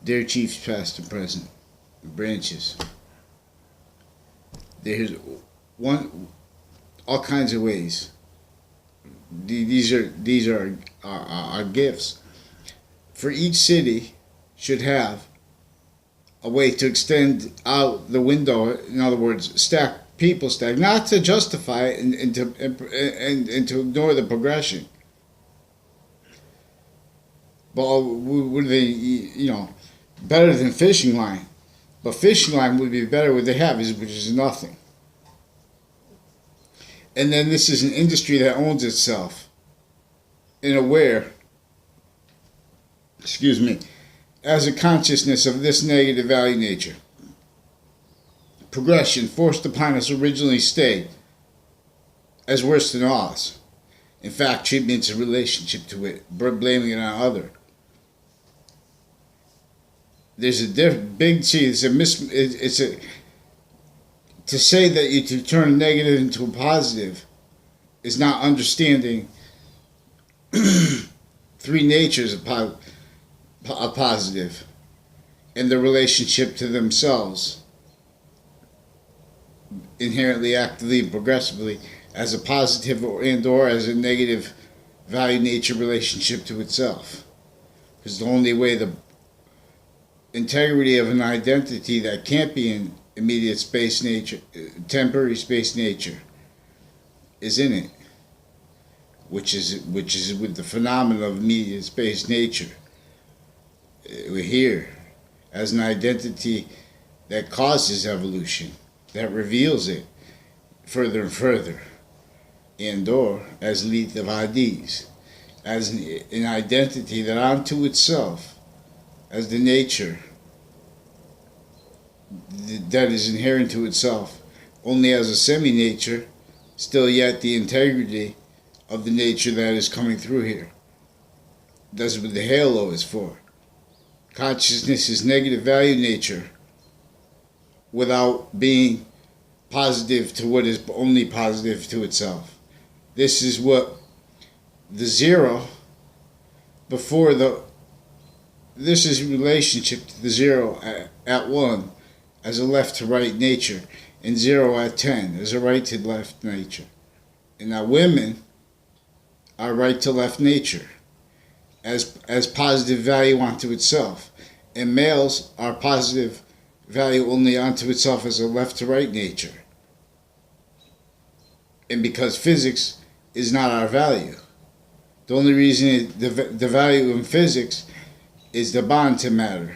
Their chiefs, past and present, branches. There's all kinds of ways. These are gifts. For each city should have a way to extend out the window. In other words, people stack, not to justify it and to ignore the progression. But would they, better than fishing line? But fishing line would be better. What they have which is nothing. And then this is an industry that owns itself and aware, as a consciousness of this negative value nature. Progression forced upon us originally stayed as worse than ours. In fact, treatment's a relationship to it, blaming it on other. There's a big T. To say that you can turn a negative into a positive is not understanding three natures of positive and the relationship to themselves, inherently, actively, and progressively, as a positive or as a negative value nature relationship to itself. Because the only way the integrity of an identity that can't be in immediate space nature, temporary space nature, is in it, which is with the phenomenon of immediate space nature. We're here as an identity that causes evolution, that reveals it further and further, and or as lead of IDs, as an identity that unto itself, as the nature that is inherent to itself, only as a semi-nature, still yet the integrity of the nature that is coming through here. That's what the halo is for. Consciousness is negative value nature without being positive to what is only positive to itself. This is what the zero before this is relationship to the zero at 1 as a left to right nature, and 0 at 10 as a right to left nature. And now women are right to left nature as positive value unto itself, and males are positive value only unto itself as a left to right nature. And because physics is not our value, the only reason the value in physics is the bond to matter,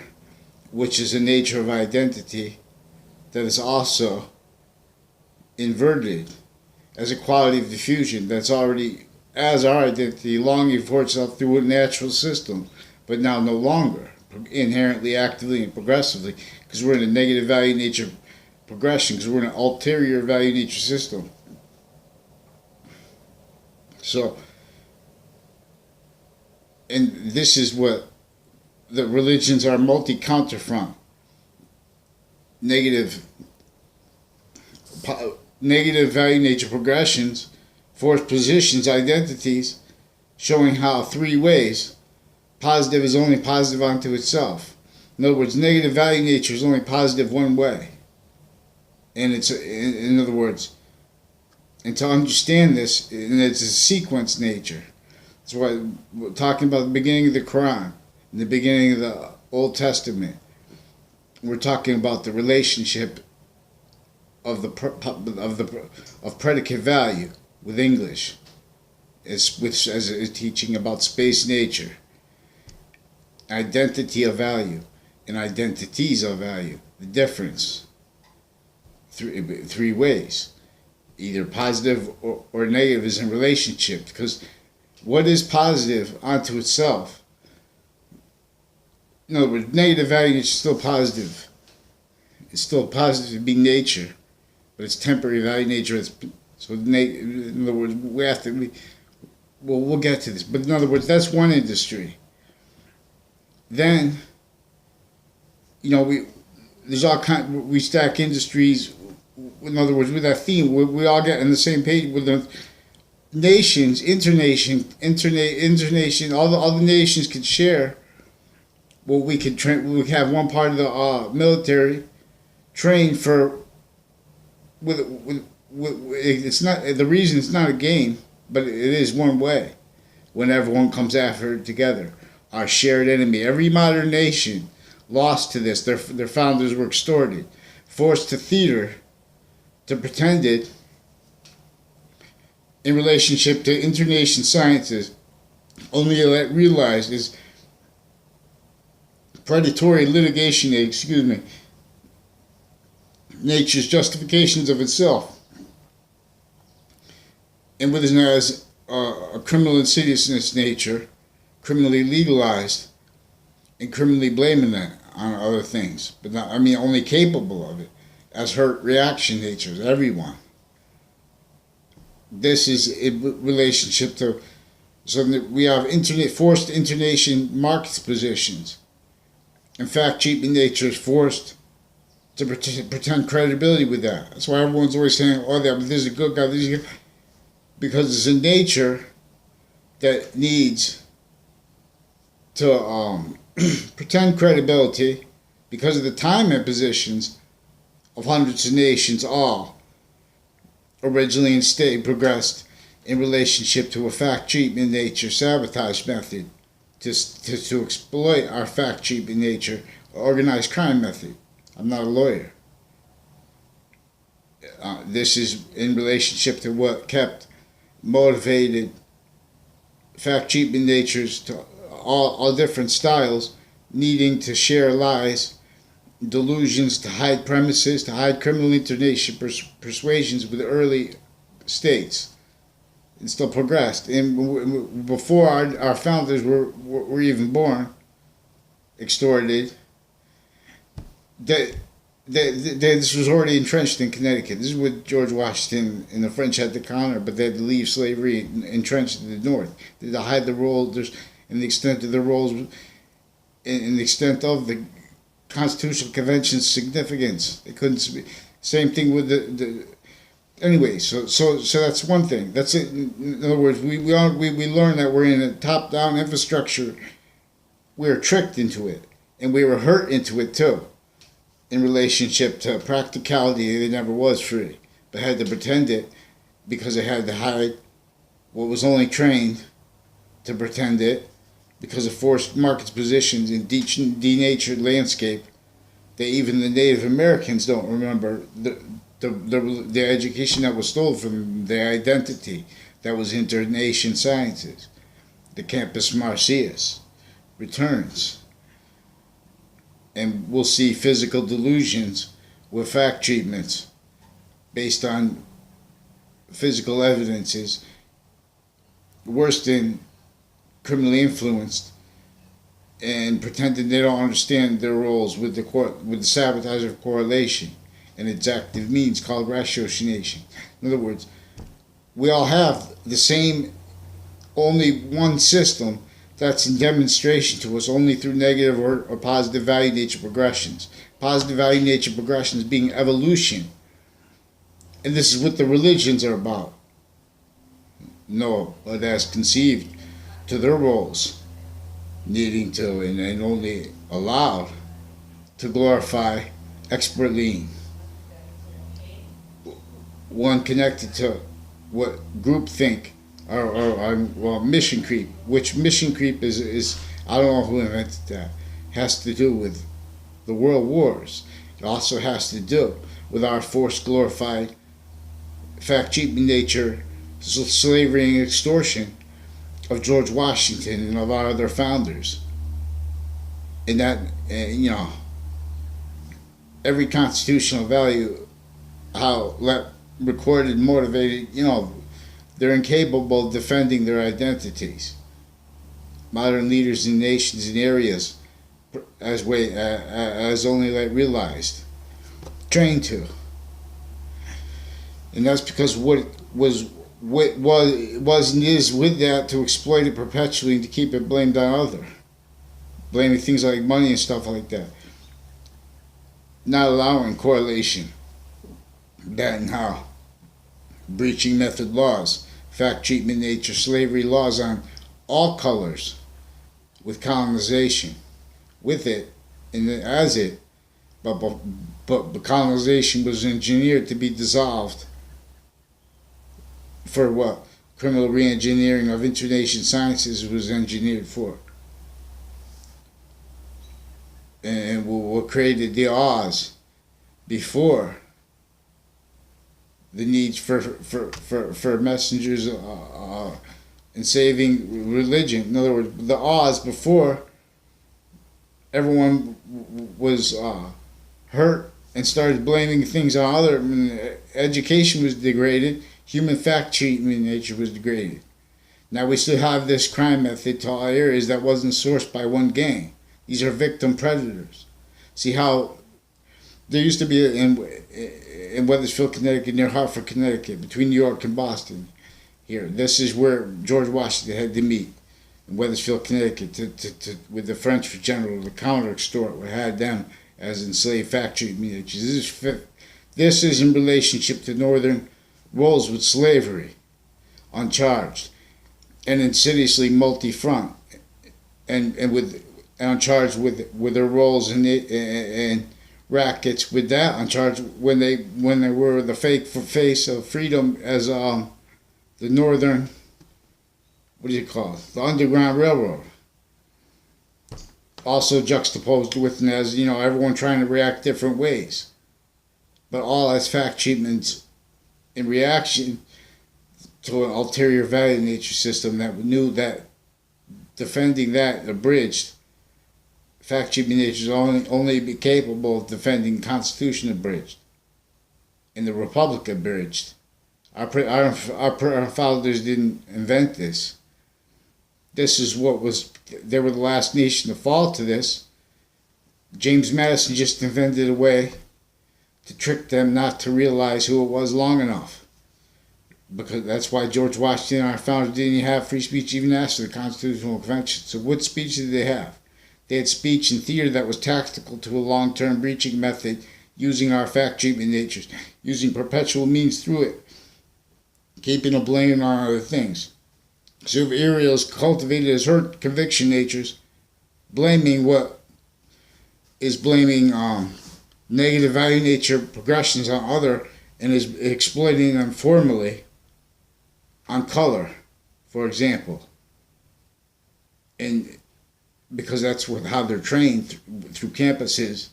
which is a nature of identity that is also inverted as a quality of diffusion that's already as our identity longing for itself through a natural system, but now no longer inherently, actively, and progressively, because we're in a negative value nature progression, because we're in an ulterior value nature system. So, and this is what the religions are multi-counter from. Negative value nature progressions, forced positions, identities, showing how 3 ways positive is only positive unto itself. In other words, negative value nature is only positive one way. And it's, in other words, and to understand this, and it's a sequence nature. That's why we're talking about the beginning of the Quran, in the beginning of the Old Testament. We're talking about the relationship of predicate value with English, as a teaching about space nature, identity of value, and identities of value. The difference, 3 ways, either positive or negative, is in relationship. Because what is positive unto itself? In other words, negative value is still positive. It's still positive to be nature, but it's temporary value nature. So in other words, we'll get to this. But in other words, that's one industry. Then, there's all we stack industries. In other words, with that theme, we all get on the same page with the nations, internation, all the nations can share well, we could train. We could have one part of the military train for it's not the reason it's not a game, but it is one way. When everyone comes after it together, our shared enemy. Every modern nation lost to this. Their founders were extorted, forced to theater, to pretend it in relationship to internation sciences. Only to realize is predatory litigation. Nature's justifications of itself, and what is known as a criminal insidiousness nature, criminally legalized, and criminally blaming that on other things, but not, only capable of it, as hurt reaction natures, everyone. This is in relationship to, so that we have forced internation markets positions. In fact, cheapening nature is forced to pretend credibility with that. That's why everyone's always saying, oh, there's a good guy, there's a good, because it's a nature that needs to pretend credibility because of the time and positions of hundreds of nations, all originally in state progressed in relationship to a fact cheapening nature sabotage method to exploit our fact cheapening nature organized crime method. I'm not a lawyer. This is in relationship to what kept motivated fact cheapening natures to all different styles, needing to share lies, delusions, to hide premises, to hide criminal internation persuasions with early states. It still progressed. And before our founders were even born, extorted, this was already entrenched in Connecticut. This is what George Washington and the French had to counter, but they had to leave slavery entrenched in the North. They had to hide the roles and the extent of the roles and the extent of the Constitutional Convention's significance. They couldn't speak. Same thing with the anyway. So that's one thing. That's it. In other words, we learn that we're in a top-down infrastructure. We were tricked into it, and we were hurt into it too. In relationship to practicality, it never was free, but had to pretend it because it had to hide what was only trained to pretend it because of forced markets positions in denatured landscape that even the Native Americans don't remember the education that was stolen from them, their identity that was internation sciences. The campus Marcius returns. And we'll see physical delusions with fact treatments based on physical evidences worse than criminally influenced and pretending they don't understand their roles with the sabotage of correlation and its active means called ratiocination. In other words, we all have the same, only one system that's in demonstration to us only through negative or positive value nature progressions. Positive value nature progressions being evolution. And this is what the religions are about. No, but as conceived to their roles, needing to and only allowed to glorify expertly. One connected to what groupthink or mission creep, which mission creep is I don't know who invented that, has to do with the world wars. It also has to do with our forced glorified fact cheapening nature, slavery and extortion of George Washington and of our other founders. And that, every constitutional value, how recorded, motivated, they're incapable of defending their identities. Modern leaders in nations and areas, as only realized, trained to, and that's because what was and is with that to exploit it perpetually and to keep it blamed on other, blaming things like money and stuff like that, not allowing correlation, that and how, breaching method laws, fact treatment nature, slavery laws on all colors with colonization, with it and as it, but colonization was engineered to be dissolved for what? Criminal re-engineering of internation sciences was engineered for. And what created the Oz before the needs for messengers and saving religion. In other words, the Oz before everyone was hurt and started blaming things on other. I mean, education was degraded. Human fact treatment nature was degraded. Now we still have this crime method to all areas that wasn't sourced by one gang. These are victim predators. See how there used to be in Wethersfield, Connecticut, near Hartford, Connecticut, between New York and Boston. Here, this is where George Washington had to meet in Wethersfield, Connecticut, with the French general, the counter extort, we had them as enslaved factory managers. This is in relationship to northern roles with slavery, uncharged, and insidiously multi-front, and uncharged with their roles and rackets with that uncharged when they were the fake face of freedom as the northern, what do you call it, the Underground Railroad. Also juxtaposed with, as you know, everyone trying to react different ways, but all as fact treatments in reaction to an ulterior value nature system that knew that defending that abridged fact treatment nature only be capable of defending Constitution abridged and the Republic abridged. Our founders didn't invent this. This is what was. They were the last nation to fall to this. James Madison just invented a way to trick them not to realize who it was long enough. Because that's why George Washington, our founder, didn't have free speech even after the Constitutional Convention. So what speech did they have? They had speech and theater that was tactical to a long-term breaching method, using our fact treatment natures, using perpetual means through it, keeping a blame on other things. So Ariel's cultivated as hurt conviction natures, blaming negative value nature progressions on other, and is exploiting them formally on color, for example. And because that's how they're trained through campuses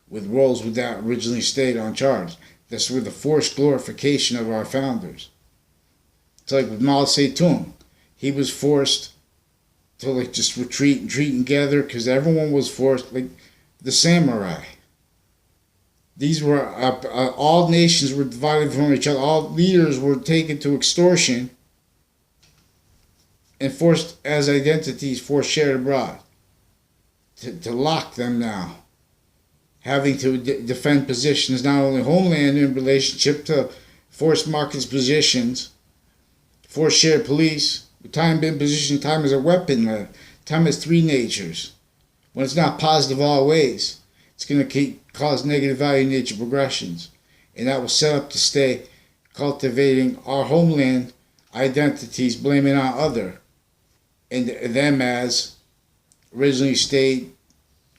with roles that originally stayed uncharged. That's where the forced glorification of our founders. It's like with Mao Zedong. He was forced to just retreat and treat together because everyone was forced, like the samurai. These were, all nations were divided from each other. All leaders were taken to extortion and forced as identities, forced shared abroad. To lock them now. Having to defend positions, not only homeland in relationship to forced markets positions, forced shared police, time in position, time as a weapon, time has three natures. When it's not positive all ways, it's going to cause negative value nature progressions. And that was set up to stay cultivating our homeland identities, blaming on other, and them as originally stayed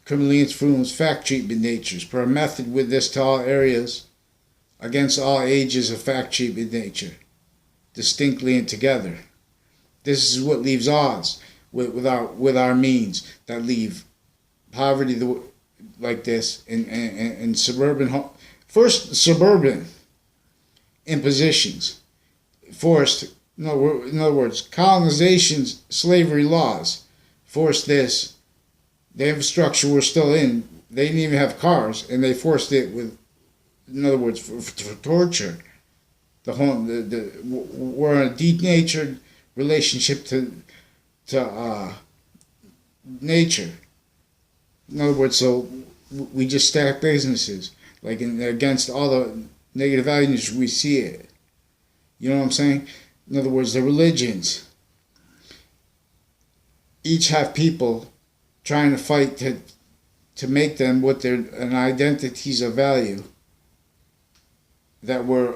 criminally influenced fact treatment natures, per a method with this to all areas, against all ages of fact treatment nature, distinctly and together. This is what leaves Oz with our means, that leave poverty like this in suburban, first suburban impositions, forced, in other words, colonization's slavery laws forced this. The infrastructure we're still in, they didn't even have cars, and they forced it with, in other words, for torture. We're in a denatured relationship to nature. In other words, so we just stack businesses against all the negative values we see it. You know what I'm saying? In other words, the religions each have people trying to fight to make them what their identities of value that were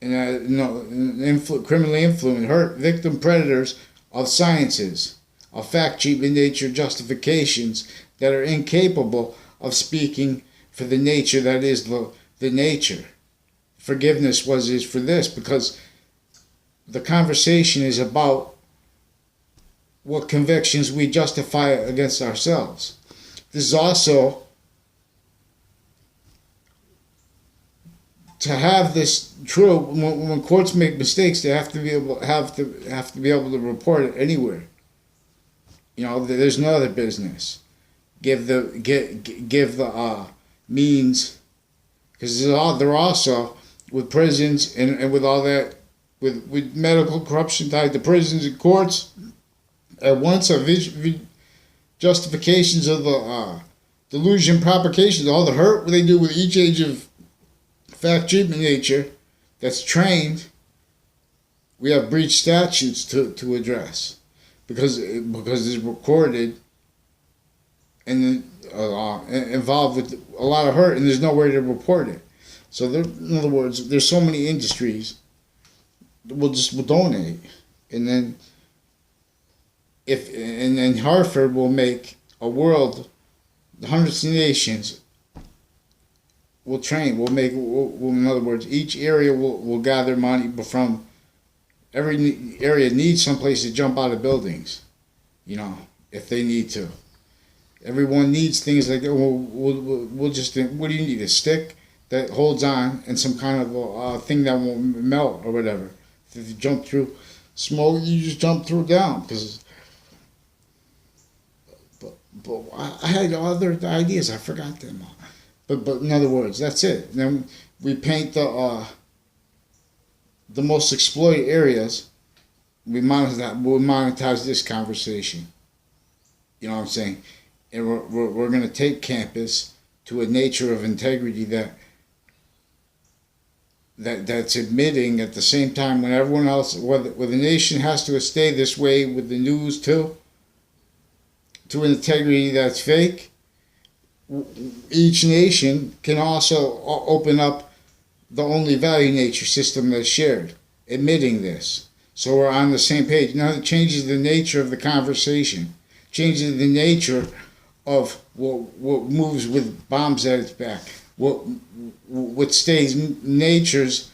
criminally influenced, hurt victim predators of sciences, of fact treatment nature justifications that are incapable of speaking for the nature that is the nature. Forgiveness is for this, because the conversation is about what convictions we justify against ourselves. This is also to have this true. When courts make mistakes, they have to be able to report it anywhere. There's no other business. Give the means, because they're also with prisons and with all that, with medical corruption tied to prisons and courts. At once are justifications of the delusion propagations, all the hurt they do with each age of fact treatment nature that's trained. We have breach statutes to address because it's recorded and involved with a lot of hurt, and there's nowhere to report it. So in other words, there's so many industries we'll donate, and then Hartford will make a world, hundreds of nations will train. In other words, each area will gather money, but from every area needs someplace to jump out of buildings, if they need to. Everyone needs things like that. We'll just think, what do you need? A stick that holds on and some kind of thing that won't melt or whatever. If you jump through smoke, you just jump through down. But I had other ideas. I forgot them all. But in other words, that's it. Then we paint the most exploited areas. We monetize this conversation. You know what I'm saying? And we're going to take campus to a nature of integrity that's admitting at the same time when everyone else, where the nation has to stay this way with the news too, to an integrity that's fake. Each nation can also open up the only value nature system that's shared, admitting this. So we're on the same page. Now it changes the nature of the conversation, changes the nature of what moves with bombs at its back, what stays natures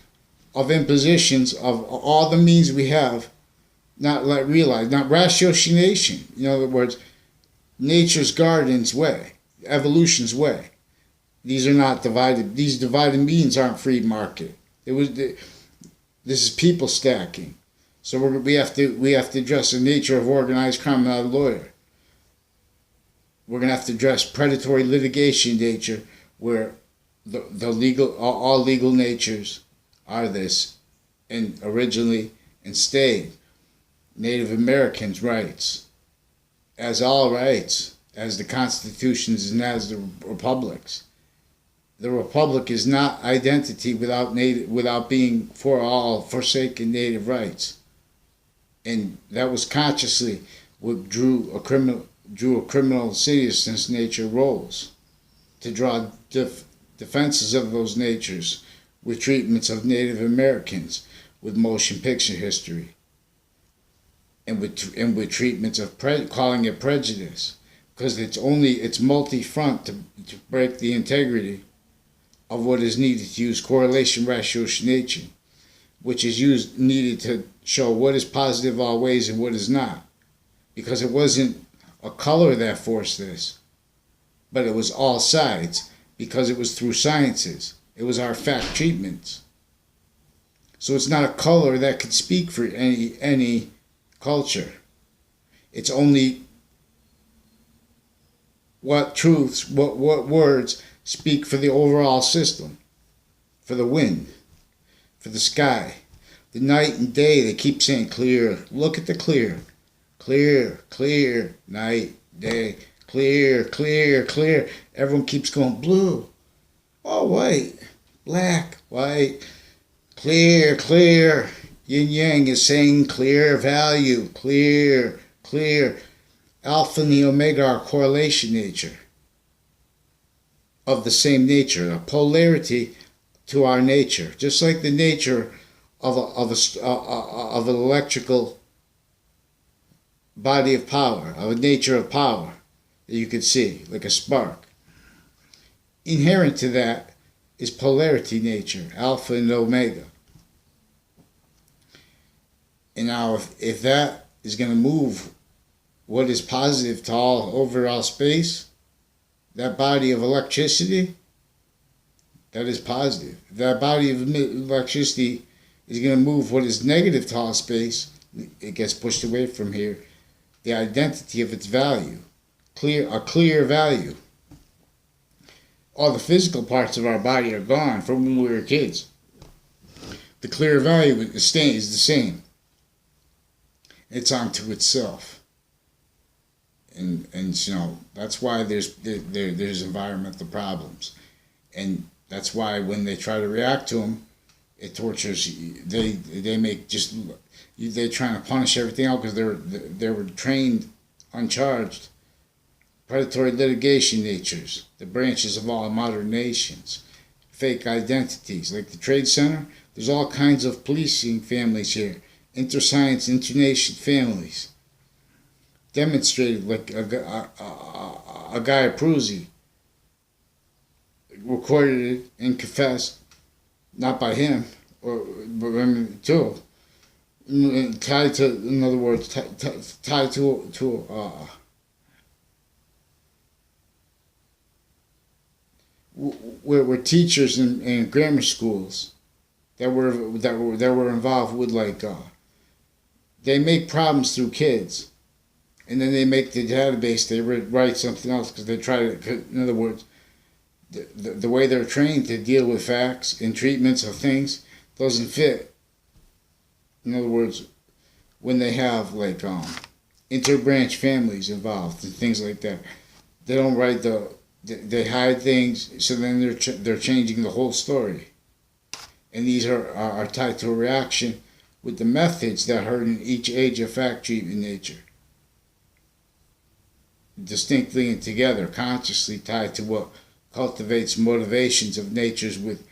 of impositions of all the means we have, not ratiocination. In other words, nature's garden's way, evolution's way. These are not divided. These divided means aren't free market. This is people stacking. So we have to address the nature of organized crime, not a lawyer. We're going to have to address predatory litigation nature, where the legal, all legal natures are this, and originally and stayed. Native Americans' rights, as all rights, as the constitutions and as the republics. The republic is not identity without being for all forsaken native rights, and that was consciously what drew a criminal seriousness nature roles, to draw defenses of those natures with treatments of Native Americans, with motion picture history, and with treatments of calling it prejudice, because it's multi-front to break the integrity of what is needed to use correlation ratiocination, which is needed to show what is positive all ways and what is not, because it wasn't a color that forced this, but it was all sides, because it was through sciences. It was our fact treatments. So it's not a color that could speak for any culture. It's only what truths, what words speak for the overall system, for the wind, for the sky, the night and day. They keep saying clear. Look at the clear. Clear, clear, night, day, clear, clear, clear. Everyone keeps going blue, oh, white, black, white, clear, clear. Yin Yang is saying clear value, clear, clear. Alpha and the Omega are correlation nature, of the same nature, a polarity to our nature, just like the nature of an electrical body of power, of a nature of power that you could see, like a spark. Inherent to that is polarity nature, alpha and omega. And now if that is going to move what is positive to all overall space, that body of electricity, that is positive. If that body of electricity is going to move what is negative to all space, it gets pushed away from here. The identity of its value, a clear value. All the physical parts of our body are gone from when we were kids. The clear value stays the same. It's onto itself, and you know that's why there's environmental problems, and that's why when they try to react to them, it tortures. They make just they're trying to punish everything out because they were trained uncharged. Predatory litigation natures, the branches of all modern nations, fake identities like the Trade Center. There's all kinds of policing families here. Interscience, internation families, demonstrated like a guy Pruzzi recorded it and confessed, not by him, or but I mean, too, tied to, in other words, tied to were teachers in grammar schools that were involved with like. They make problems through kids, and then they make the database. They write something else because they try to. In other words, the way they're trained to deal with facts and treatments of things doesn't fit. In other words, when they have like interbranch families involved and things like that, they don't write they hide things. So then they're changing the whole story, and these are tied to a reaction with the methods that hurt in each age of fact treatment nature. Distinctly and together, consciously tied to what cultivates motivations of natures with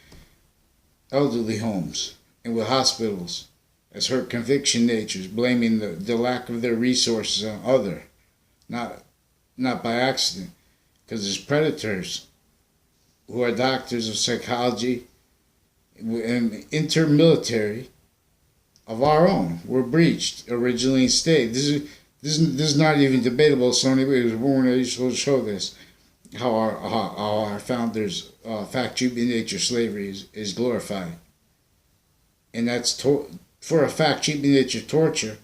elderly homes and with hospitals as hurt conviction natures, blaming the lack of their resources on other, not by accident, because there's predators who are doctors of psychology and intermilitary of our own were breached originally in state. This is not even debatable. So anyway, we're going to show this how our founders fact treatment nature slavery is glorified, and that's for a fact treatment nature torture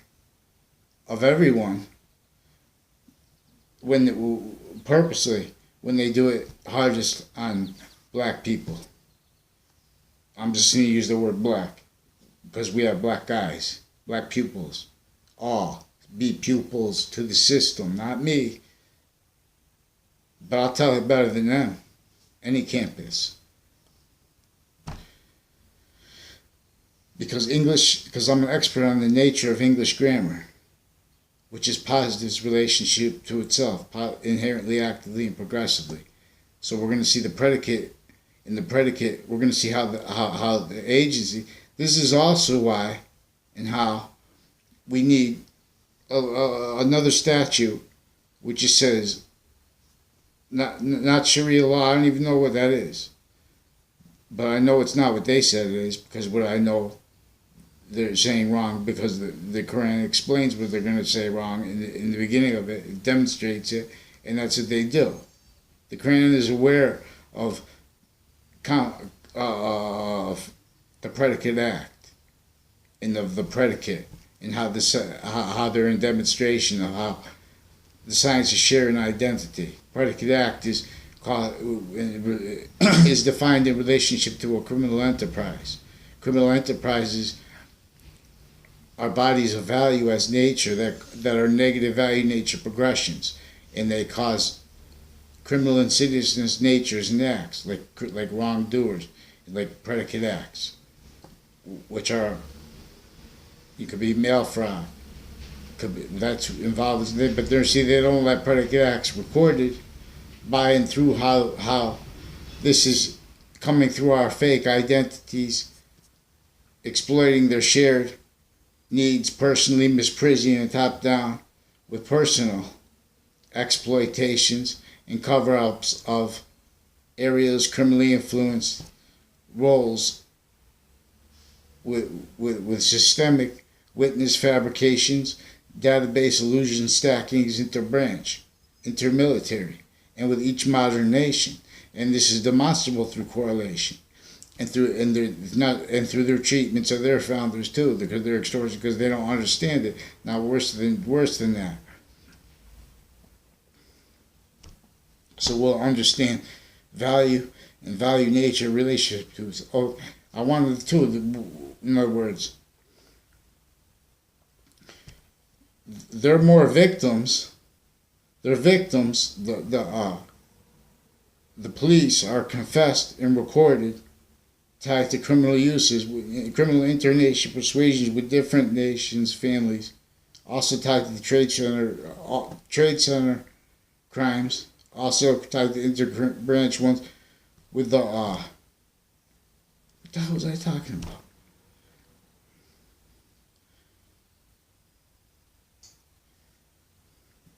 of everyone purposely when they do it hardest on black people. I'm just going to use the word black, because we have black guys, black pupils, all be pupils to the system, not me. But I'll tell it better than them, any campus. Because I'm an expert on the nature of English grammar, which is positive's relationship to itself, inherently, actively, and progressively. So we're going to see the predicate. In the predicate, we're going to see how the agency. This is also why and how we need another statute, which just says not Sharia law. I don't even know what that is, but I know it's not what they said it is, because what I know they're saying wrong, because the Quran explains what they're going to say wrong in the beginning of it. It demonstrates it, and that's what they do. The Quran is aware of the predicate act and of the predicate, and how they're in demonstration of how the sciences share an identity. Predicate act is defined in relationship to a criminal enterprise. Criminal enterprises are bodies of value as nature that are negative value nature progressions, and they cause criminal insidiousness natures and acts like wrongdoers, like predicate acts, which are, you could be mail fraud, that's involved, but they don't let predicate acts recorded by and through how this is coming through our fake identities, exploiting their shared needs personally, misprising and top down, with personal exploitations and cover-ups of areas criminally influenced roles with systemic witness fabrications, database illusion stackings interbranch, intermilitary, and with each modern nation. And this is demonstrable through correlation and through their treatments of their founders too, because they're extortion, because they don't understand it. Now worse than that. So we'll understand value and value nature relationship to us. Oh, I wanted to, in other words, they're more victims. They're victims. The police are confessed and recorded, tied to criminal uses, criminal internation persuasions with different nations, families, also tied to the trade center crimes, also tied to interbranch ones with the what the hell was I talking about?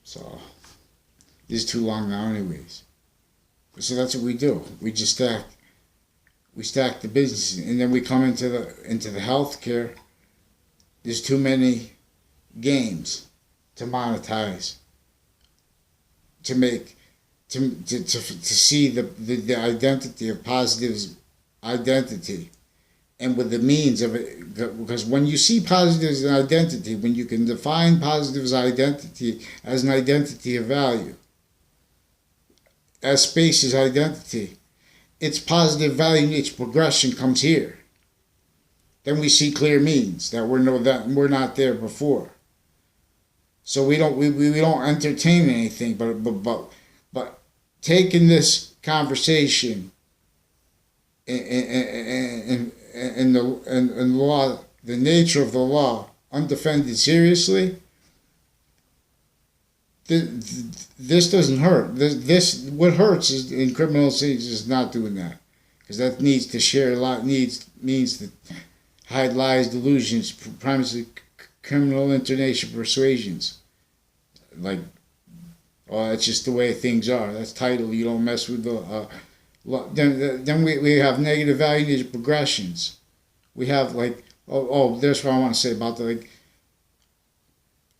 So this is too long now anyways. So that's what we do. We just stack the businesses, and then we come into the healthcare. There's too many games to monetize, to make, to see the identity of positives identity, and with the means of it. Because when you see positives in identity, when you can define positives identity as an identity of value, as space is identity, its positive value nature progression comes here. Then we see clear means that we're not there before. So we don't entertain anything, but taking this conversation and the law, the nature of the law, undefended seriously. This doesn't hurt. What hurts is in criminal cases is not doing that, because that needs to share a lot. Means to hide lies, delusions, primarily criminal internation persuasions. Like, oh, that's just the way things are. That's title. You don't mess with the. Then we have negative value nature progressions. We have like, that's what I want to say about the, like,